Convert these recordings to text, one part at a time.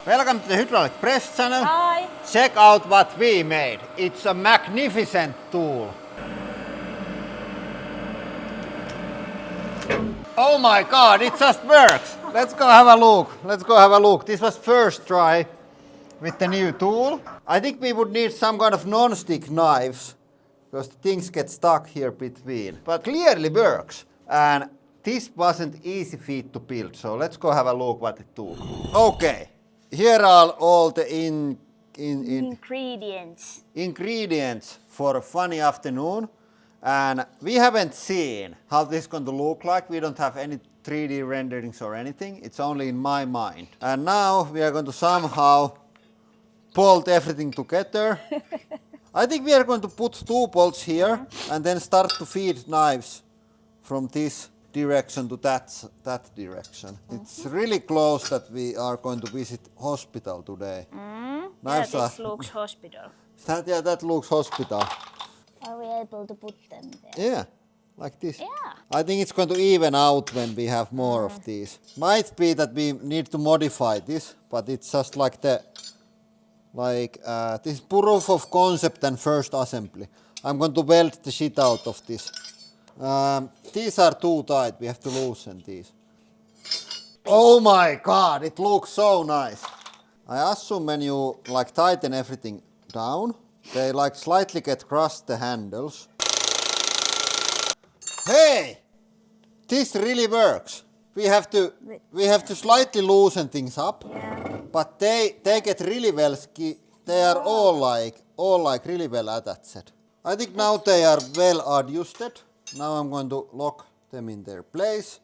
Welcome to the Hydraulic Press channel. Hi. Check out what we made. It's a magnificent tool. Oh my god, it just works. Let's go have a look. This was first try with the new tool. I think we would need some kind of non-stick knives because things get stuck here between. But clearly works. And this wasn't easy feat to build, so let's go have a look what it took. Okay, here are all the ingredients for a funny afternoon. And we haven't seen how this is going to look like. We don't have any 3D renderings or anything. It's only in my mind. And now we are going to somehow bolt everything together. I think we are going to put 2 bolts here and then start to feed knives from this direction to that direction. It's really close that we are going to visit hospital today. Knives this looks hospital. That looks hospital. Are we able to put them there? Yeah, like this. Yeah. I think it's going to even out when we have more of these. Might be that we need to modify this, but it's just like this proof of concept and first assembly. I'm going to weld the shit out of this. These are too tight, we have to loosen these. Oh my god, it looks so nice. I assume when you tighten everything down, they slightly get crushed the handles. Hey! This really works. We have to slightly loosen things up, but they get really well they are all really well attached. I think now they are well adjusted. Now I'm going to lock them in their place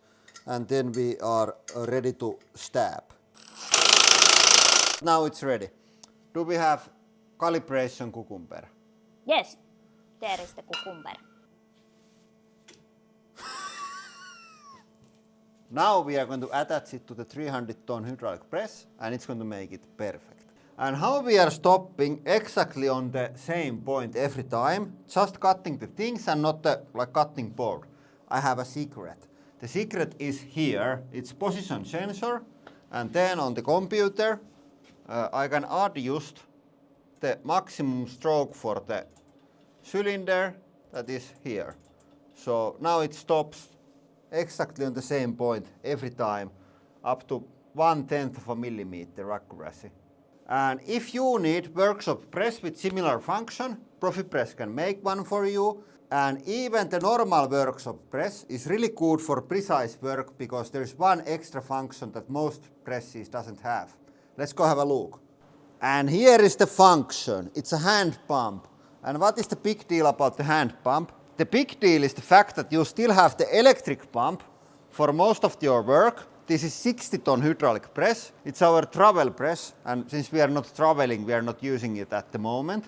and then we are ready to stab. Now it's ready. Do we have calibration cucumber? Yes, there is the cucumber. Now we are going to attach it to the 300-ton hydraulic press and it's going to make it perfect. And how we are stopping exactly on the same point every time, just cutting the things and not the cutting board. I have a secret. The secret is here. It's position sensor, and then on the computer I can adjust the maximum stroke for the cylinder that is here. So now it stops exactly on the same point every time, up to 1/10 of a millimeter accuracy. And if you need workshop press with similar function, ProfiPress can make one for you. And even the normal workshop press is really good for precise work because there's one extra function that most presses doesn't have. Let's go have a look. And here is the function. It's a hand pump. And what is the big deal about the hand pump? The big deal is the fact that you still have the electric pump for most of your work. This is 60-ton hydraulic press. It's our travel press, and since we are not traveling, we are not using it at the moment.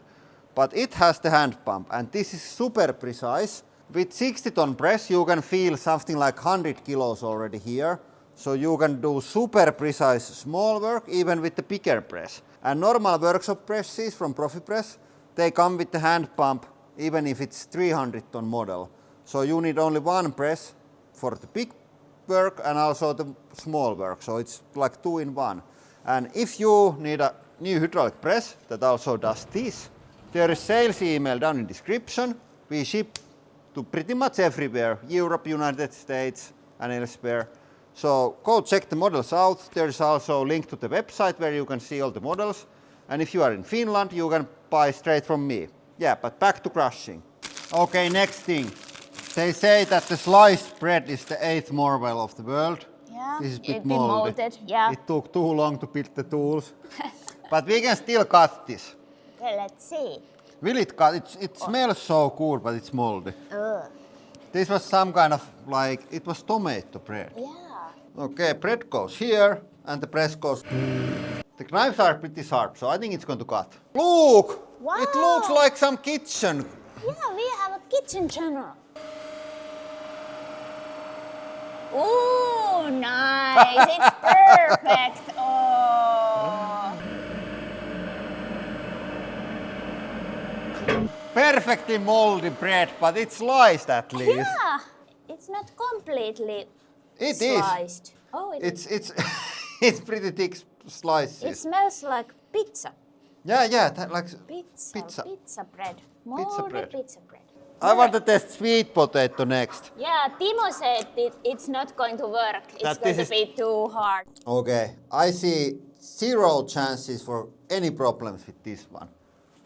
But it has the hand pump, and this is super precise. With 60-ton press, you can feel something like 100 kilos already here. So you can do super precise small work, even with the bigger press. And normal workshop presses from ProfiPress, they come with the hand pump, even if it's 300-ton model. So you need only one press for the big work and also the small work, so it's like 2 in 1. And if you need a new hydraulic press that also does this, there is sales email down in description. We ship to pretty much everywhere, Europe, United States and elsewhere. So go check the models out. There's also a link to the website where you can see all the models. And if you are in Finland, you can buy straight from me. Yeah, but back to crushing. Okay, next thing. They say that the sliced bread is the 8th marvel of the world. Yeah, this is a bit molded. Yeah. It took too long to build the tools. But we can still cut this. Okay, let's see. Will it cut? It smells so good, but it's moldy. This was some kind of it was tomato bread. Yeah. Okay, bread goes here and the press goes. The knives are pretty sharp, so I think it's going to cut. Look! Wow. It looks like some kitchen. Yeah, we have a kitchen channel. Oh, nice! It's perfect. Oh. Perfectly moldy bread, but it's sliced at least. Yeah, it's not completely It sliced. is. Oh, It's it's pretty thick slices. It smells like pizza. Yeah, that, like Pizza bread. Pizza Moldy bread. pizza bread. I want to test sweet potato next. Yeah, Timo said it's not going to work. It's That going this to is- be too hard. Okay, I see 0 chances for any problems with this one.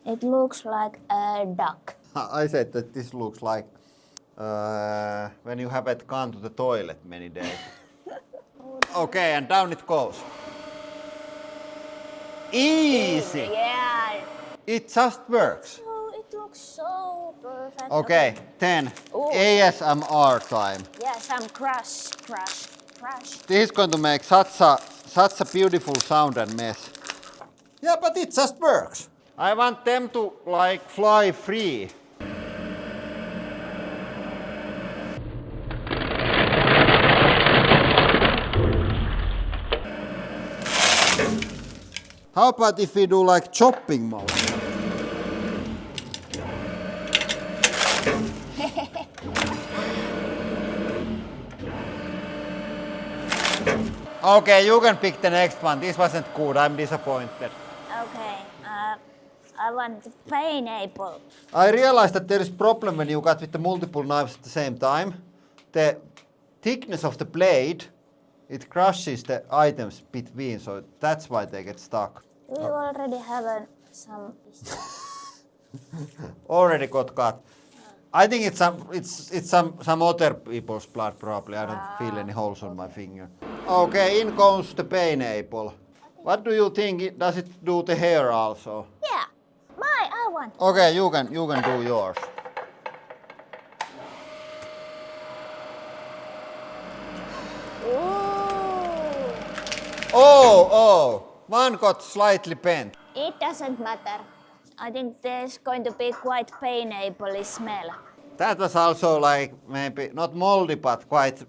It looks like a duck. I said that this looks like when you haven't gone to the toilet many days. Okay, and down it goes. Easy! Yeah. It just works. Oh, it looks so perfect. Okay, 10. Ooh. ASMR time. Yeah, some crush. This is going to make such a beautiful sound and mess. Yeah, but it just works. I want them to like fly free. How about if we do like chopping mode? Okay, you can pick the next one. This wasn't good. I'm disappointed. Okay. I want the pineapple. I realized that there is problem when you cut with the multiple knives at the same time. The thickness of the blade, it crushes the items between, so that's why they get stuck. We already have some. Already got cut. I think it's some other people's blood probably. I don't feel any holes on my finger. Okay, in comes the pineapple. What do you think? Does it do the hair also? Yeah. I want. Okay, you can do yours. Ooh. Oh, one got slightly bent. It doesn't matter. I think there's going to be quite pineapple smell. That was also like maybe not moldy, but quite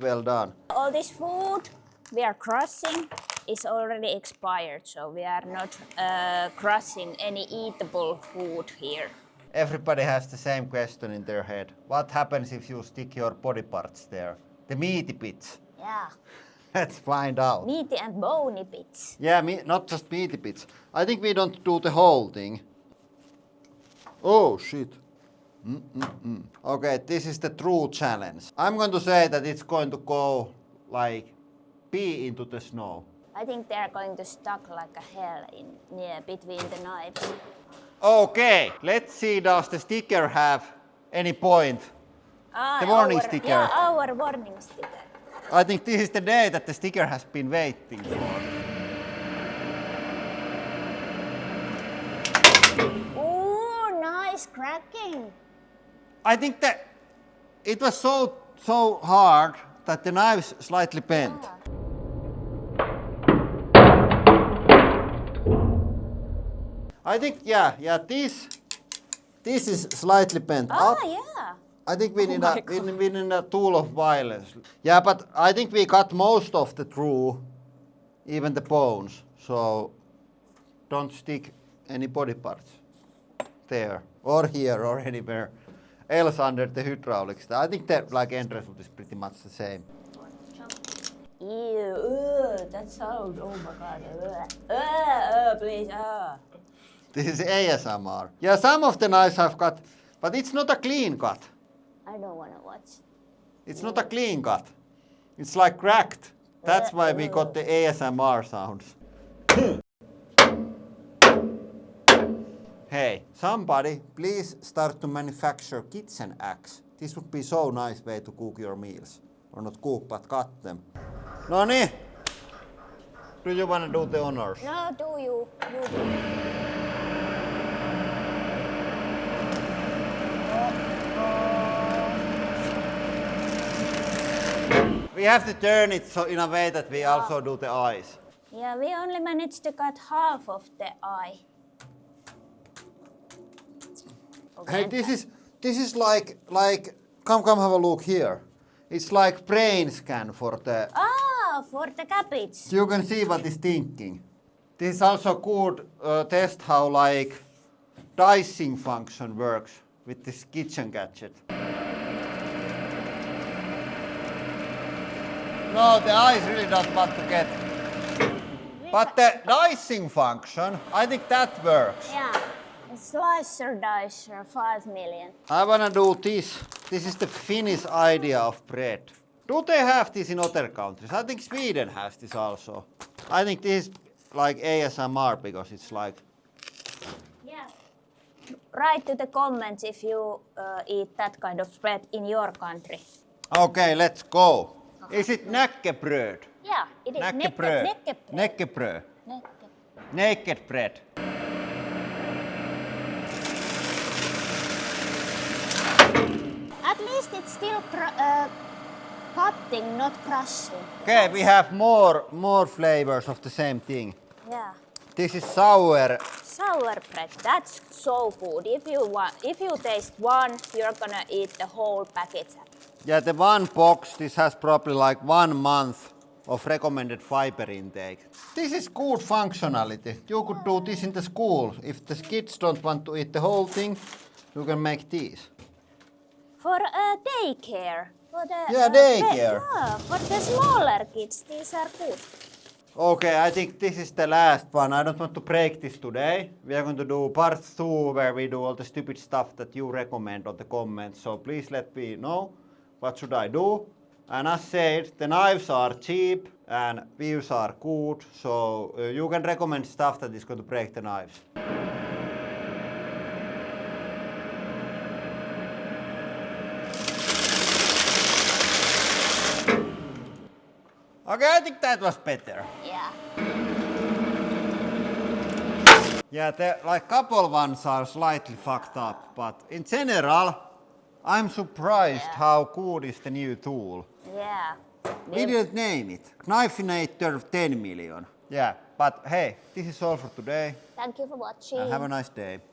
well done. All this food we are crushing is already expired, so we are not crushing any eatable food here. Everybody has the same question in their head. What happens if you stick your body parts there? The meaty bits. Yeah, Let's find out. meaty and bony bits. Yeah, not just meaty bits. I think we don't do the whole thing. Oh, shit. Okay, this is the true challenge. I'm going to say that it's going to go like pee into the snow. I think they are going to stuck like a hell near between the knives. Okay, let's see, does the sticker have any point? The warning sticker. Yeah, our warning sticker. I think this is the day that the sticker has been waiting for. Ooh, nice cracking. I think that it was so hard that the knives slightly bent. Yeah. I think, yeah, this is slightly bent up. Yeah. I think we need, my we need a tool of violence. Yeah, but I think we cut most of the through, even the bones. So don't stick any body parts there or here or anywhere else under the hydraulics. I think the like end result is pretty much the same. Ew, that sound. Oh my god. Please. This is ASMR. Yeah, some of the knives have cut, but it's not a clean cut. I don't want to watch. It's not a clean cut. It's like cracked. That's why we got the ASMR sounds. Hey, somebody please start to manufacture kitchen axe. This would be so nice way to cook your meals. Or not cook, but cut them. Noni, do you want to do the honors? No, do you? You do. We have to turn it so in a way that we also do the eyes. Yeah, we only managed to cut half of the eye. Okay. Hey, this is like come have a look here. It's like brain scan for the. For the cabbage. You can see what is thinking. This is also good test how like dicing function works with this kitchen gadget. No, the eyes really don't want to get. But the dicing function, I think that works. Yeah. Slicer dicer 5 million. I wanna do this. This is the Finnish idea of bread. Do they have this in other countries? I think Sweden has this also. I think this is like ASMR because it's like... Yeah. Write to the comments if you eat that kind of bread in your country. Okay, let's go. Is it näkkebröd? Yeah, it is. Näkkebröd. Näkkebröd. Näkkebröd. Näkke. Naked bread. At least it's still cutting, not crushing. Okay, we have more flavors of the same thing. Yeah. This is sour. Sour bread, that's so good. If you taste one, you're gonna eat the whole package. Yeah, the one box, this has probably like 1 month of recommended fiber intake. This is good functionality. You could do this in the school. If the kids don't want to eat the whole thing, you can make these. For daycare. For the, Yeah, daycare. Yeah, for the smaller kids, these are good. Okay, I think this is the last one. I don't want to break this today. We are going to do part 2 where we do all the stupid stuff that you recommend on the comments. So please let me know what should I do. And as said, the knives are cheap and views are good. So you can recommend stuff that is going to break the knives. Okay, I think that was better. Yeah. Yeah, the like couple ones are slightly fucked up, but in general, I'm surprised how good is the new tool. Yeah. We didn't name it. Knifinator 10 million. Yeah, but hey, this is all for today Thank you for watching. and have a nice day.